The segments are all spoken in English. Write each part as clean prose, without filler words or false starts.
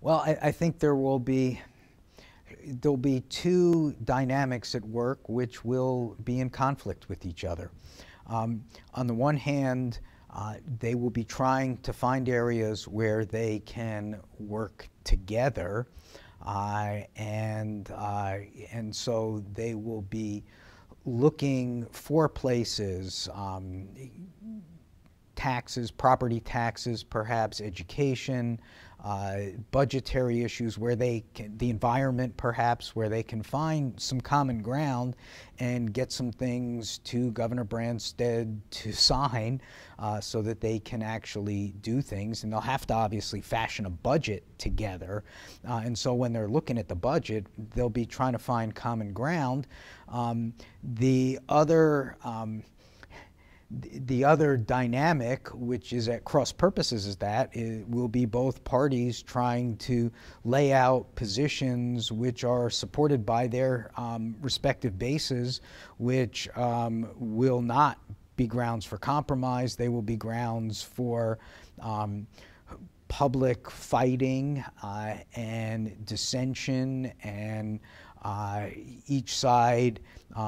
Well, I think there'll be two dynamics at work which will be in conflict with each other. On the one hand, they will be trying to find areas where they can work together, and so they will be looking for places, taxes, property taxes, perhaps education, budgetary issues where they can, the environment perhaps, where they can find some common ground and get some things to Governor Branstad to sign so that they can actually do things. And they'll have to obviously fashion a budget together. And so when they're looking at the budget, they'll be trying to find common ground. The other dynamic, which is at cross purposes, is that it will be both parties trying to lay out positions which are supported by their respective bases, which will not be grounds for compromise. They will be grounds for public fighting and dissension, and each side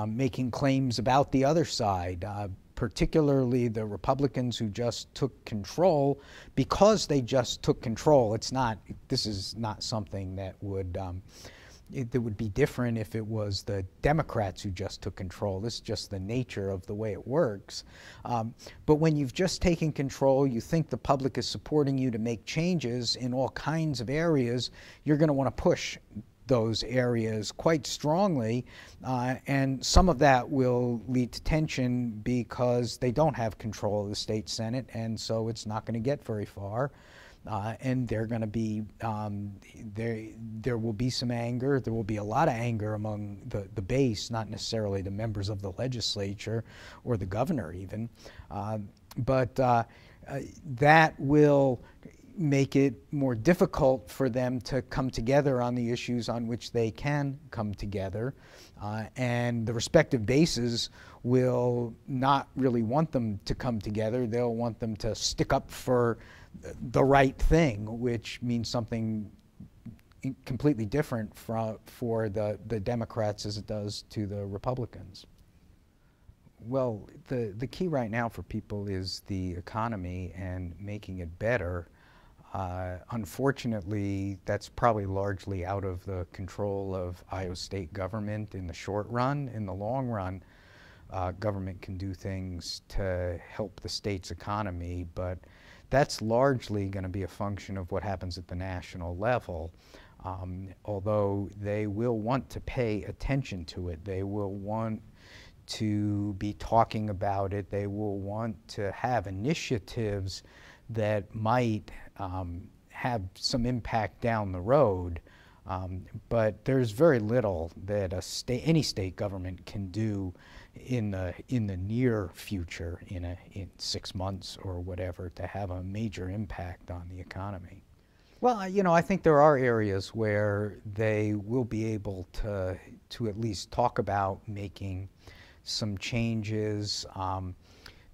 making claims about the other side. Particularly the Republicans who just took control, because they just took control. This is not something that would be different if it was the Democrats who just took control. This is just the nature of the way it works. But when you've just taken control, you think the public is supporting you to make changes in all kinds of areas, you're going to want to push those areas quite strongly, and some of that will lead to tension because they don't have control of the state Senate, and so it's not going to get very far. And they're going to be there will be some anger. There will be a lot of anger among the base, not necessarily the members of the legislature or the governor even, but that will make it more difficult for them to come together on the issues on which they can come together. And the respective bases will not really want them to come together. They'll want them to stick up for the right thing, which means something completely different for the Democrats as it does to the Republicans. Well, the key right now for people is the economy and making it better. Unfortunately, that's probably largely out of the control of Iowa state government in the short run. In the long run, government can do things to help the state's economy, but that's largely going to be a function of what happens at the national level. Although they will want to pay attention to it, they will want to be talking about it, they will want to have initiatives that might have some impact down the road, but there's very little that any state government can do in the near future, in 6 months or whatever, to have a major impact on the economy. Well, I think there are areas where they will be able to at least talk about making some changes.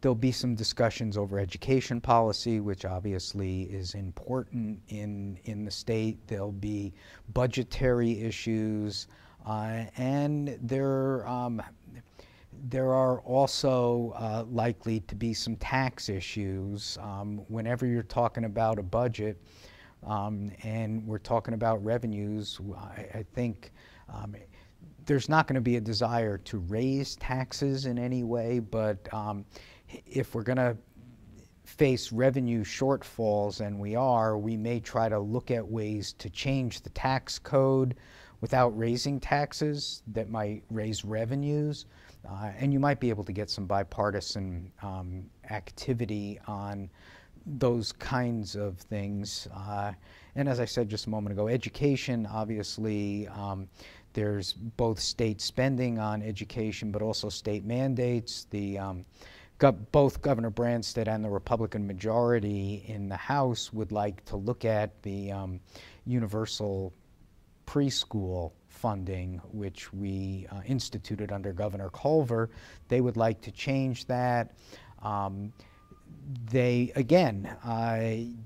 There'll be some discussions over education policy, which obviously is important in the state. There'll be budgetary issues, and there are also likely to be some tax issues. Whenever you're talking about a budget and we're talking about revenues, I think there's not going to be a desire to raise taxes in any way, but if we're going to face revenue shortfalls, and we may try to look at ways to change the tax code without raising taxes that might raise revenues. And you might be able to get some bipartisan activity on those kinds of things. And as I said just a moment ago, education, obviously, there's both state spending on education, but also state mandates. Both Governor Branstad and the Republican majority in the House would like to look at the universal preschool funding, which we instituted under Governor Culver. They would like to change that.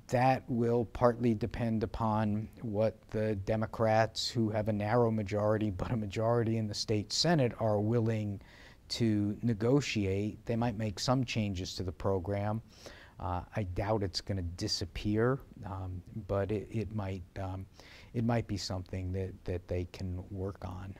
that will partly depend upon what the Democrats, who have a narrow majority but a majority in the state Senate, are willing to negotiate. They might make some changes to the program. I doubt it's going to disappear, but it might be something that they can work on.